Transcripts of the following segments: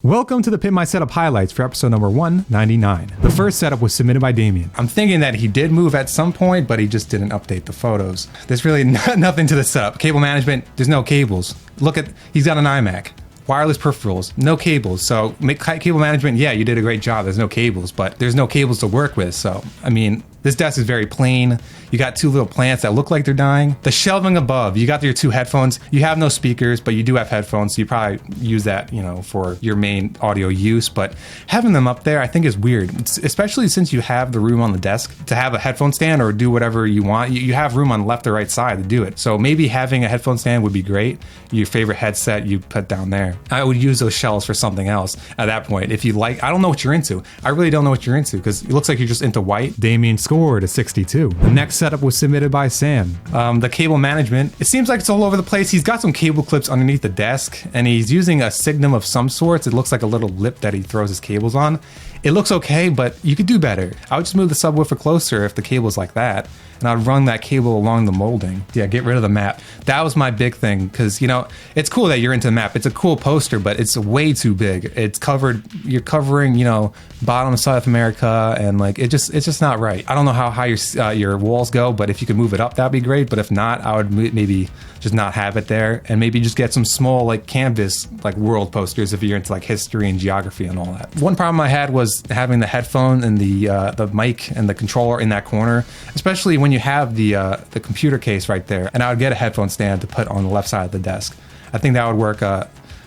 Welcome to the Pimp My Setup highlights for episode number 199. The first setup was submitted by Damien. I'm thinking that he did move at some point, but he just didn't update the photos. There's really nothing to the setup. Cable management, there's no cables. Look at, he's got an iMac. Wireless peripherals, no cables. So cable management, yeah, you did a great job. There's no cables, but there's no cables to work with. So, I mean, this desk is very plain. You got two little plants that look like they're dying. The shelving above, you got your two headphones. You have no speakers, but you do have headphones. So you probably use that, you know, for your main audio use. But having them up there, I think is weird, especially since you have the room on the desk to have a headphone stand or do whatever you want. You have room on the left or right side to do it. So maybe having a headphone stand would be great. Your favorite headset you put down there. I would use those shelves for something else at that point. If you like, I don't know what you're into. I really don't know what you're into because it looks like you're just into white. Damien scored a 62. The next setup was submitted by Sam. The cable management, it seems like it's all over the place. He's got some cable clips underneath the desk and he's using a signum of some sorts. It looks like a little lip that he throws his cables on. It looks okay, but you could do better. I would just move the subwoofer closer if the cable's like that. And I'd run that cable along the molding. Yeah, get rid of the map. That was my big thing because, you know, it's cool that you're into the map. It's a cool poster, but it's way too big. It's covered, you're covering, you know, bottom of South America and like, it's just not right. I don't know how high your walls go, but if you could move it up, that'd be great. But if not, I would maybe just not have it there and maybe just get some small like canvas, like world posters if you're into like history and geography and all that. One problem I had was having the headphone and the mic and the controller in that corner, especially when you have the computer case right there. And I would get a headphone stand to put on the left side of the desk. I think that would work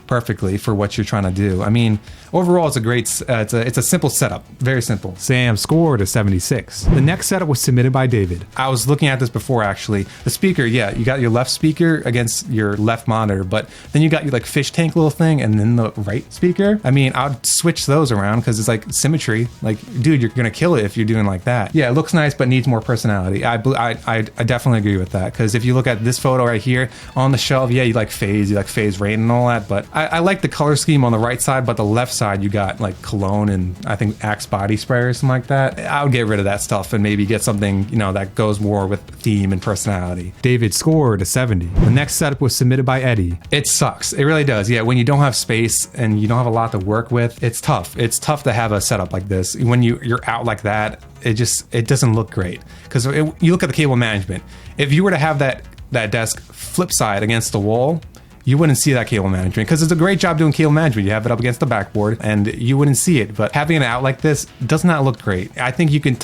perfectly for what you're trying to do. I mean, overall, it's a great, it's a simple setup, very simple. Sam scored a 76. The next setup was submitted by David. I was looking at this before actually. The speaker, yeah, you got your left speaker against your left monitor, but then you got your like fish tank little thing and then the right speaker. I mean, I'd switch those around because it's like symmetry. Like, dude, you're gonna kill it if you're doing like that. Yeah, it looks nice, but needs more personality. I definitely agree with that because if you look at this photo right here on the shelf, yeah, you like phase rain and all that, but I like the color scheme on the right side, but the left side you got like cologne and I think Axe body spray or something like that. I would get rid of that stuff and maybe get something, you know, that goes more with theme and personality. David scored a 70. The next setup was submitted by Eddie. It sucks. It really does. Yeah, when you don't have space and you don't have a lot to work with, it's tough. It's tough to have a setup like this. When you're out like that, it doesn't look great. Because you look at the cable management. If you were to have that desk flip side against the wall, you wouldn't see that cable management because it's a great job doing cable management. You have it up against the backboard and you wouldn't see it, but having it out like this does not look great. I think you can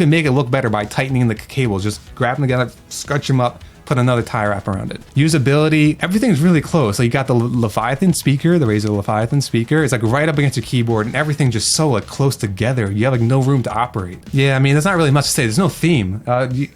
make it look better by tightening the cables. Just grab them together, scrunch them up, put another tie wrap around it. Usability, everything's really close. Like you got the Leviathan speaker, the Razer Leviathan speaker. It's like right up against your keyboard and everything just so like close together. You have like no room to operate. Yeah, I mean, there's not really much to say. There's no theme.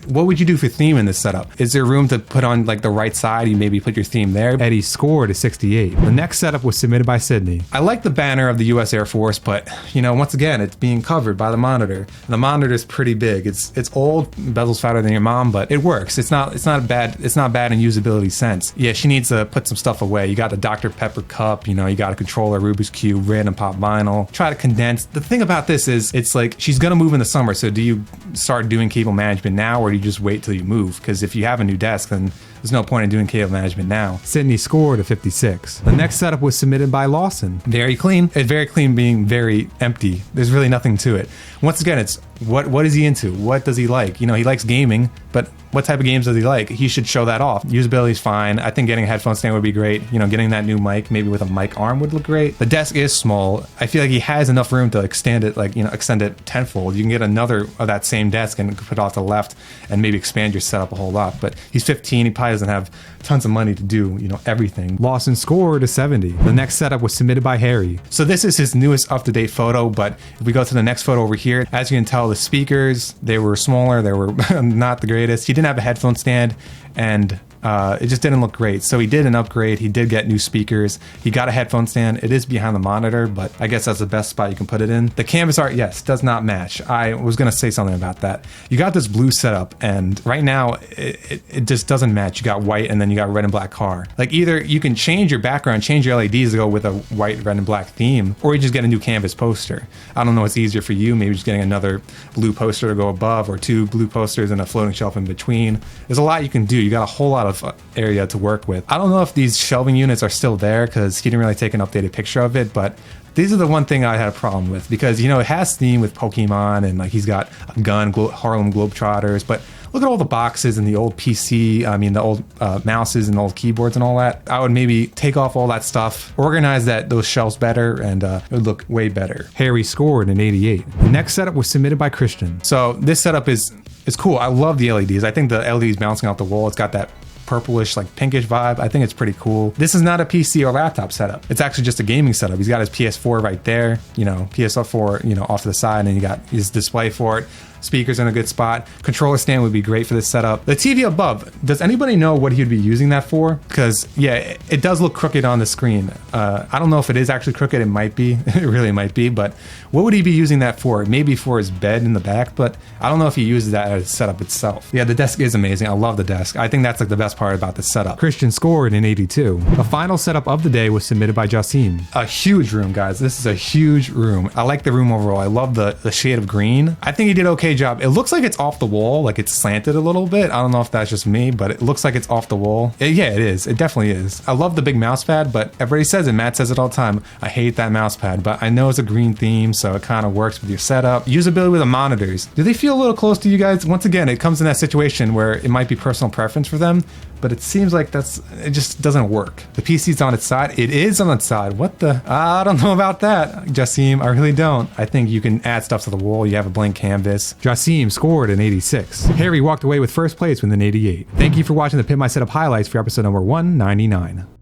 What would you do for theme in this setup? Is there room to put on like the right side? You maybe put your theme there. Eddie scored a 68. The next setup was submitted by Sydney. I like the banner of the US Air Force, but you know, once again, it's being covered by the monitor. The monitor is pretty big. It's old, bezel's fatter than your mom, but it works. It's not bad in usability sense. Yeah, she needs to put some stuff away. You got the Dr. Pepper cup, you know, you got a controller, Rubik's Cube, random pop vinyl. Try to condense. The thing about this is it's like she's gonna move in the summer, so do you start doing cable management now or do you just wait till you move? Because if you have a new desk, then there's no point in doing cable management now. Sydney scored a 56. The next setup was submitted by Lawson. Very clean. It's very clean being very empty. There's really nothing to it. Once again, it's what is he into? What does he like? You know, he likes gaming, but what type of games does he like? He should show that off. Usability is fine. I think getting a headphone stand would be great. You know, getting that new mic, maybe with a mic arm would look great. The desk is small. I feel like he has enough room to extend it, like, you know, extend it tenfold. You can get another of that same desk and put it off to the left and maybe expand your setup a whole lot. But he's 15. He probably doesn't have tons of money to do, you know, everything. Lawson scored a 70. The next setup was submitted by Harry. So this is his newest up-to-date photo, but if we go to the next photo over here, as you can tell, the speakers, they were smaller, they were not the greatest. He didn't have a headphone stand and it just didn't look great. So he did an upgrade. He did get new speakers. He got a headphone stand. It is behind the monitor, but I guess that's the best spot you can put it in. The canvas art, yes, does not match. I was going to say something about that. You got this blue setup and right now it just doesn't match. You got white and then you got red and black car. Like either you can change your background, change your LEDs to go with a white, red and black theme, or you just get a new canvas poster. I don't know what's easier for you. Maybe just getting another blue poster to go above or two blue posters and a floating shelf in between. There's a lot you can do. You got a whole lot of area to work with. I don't know if these shelving units are still there because he didn't really take an updated picture of it, but These are the one thing I had a problem with because, you know, it has theme with Pokemon and like he's got a gun, Harlem Globetrotters, but look at all the boxes and the old PC, I mean the old mouses and old keyboards and all that. I would maybe take off all that stuff, organize those shelves better, and it would look way better. Harry scored an 88. The next setup was submitted by Christian. So this setup is cool. I love the LEDs. I think the LEDs bouncing out the wall, it's got that purplish, like pinkish vibe. I think it's pretty cool. This is not a PC or laptop setup. It's actually just a gaming setup. He's got his PS4 right there, you know, PS4, you know, off to the side, and you got his display for it. Speakers in a good spot. Controller stand would be great for this setup. The TV above, does anybody know what he would be using that for? Because yeah, it does look crooked on the screen. I don't know if it is actually crooked. It might be. It really might be. But what would he be using that for? Maybe for his bed in the back, but I don't know if he uses that as a setup itself. Yeah, the desk is amazing. I love the desk. I think that's like the best part about this setup. Christian scored an 82. The final setup of the day was submitted by Jasim. A huge room, guys. This is a huge room. I like the room overall. I love the shade of green. I think he did okay job. It looks like it's off the wall, like it's slanted a little bit. I don't know if that's just me, but it looks like it's off the wall. Yeah, it is. It definitely is. I love the big mouse pad, but everybody says it. Matt says it all the time. I hate that mouse pad, but I know it's a green theme, so it kind of works with your setup. Usability with the monitors. Do they feel a little close to you guys? Once again, it comes in that situation where it might be personal preference for them, but it seems like it just doesn't work. The PC's on its side. It is on its side. What the? I don't know about that, Jasim. I really don't. I think you can add stuff to the wall. You have a blank canvas. Jasim scored an 86. Harry walked away with first place with an 88. Thank you for watching the Pimp My Setup highlights for episode number 199.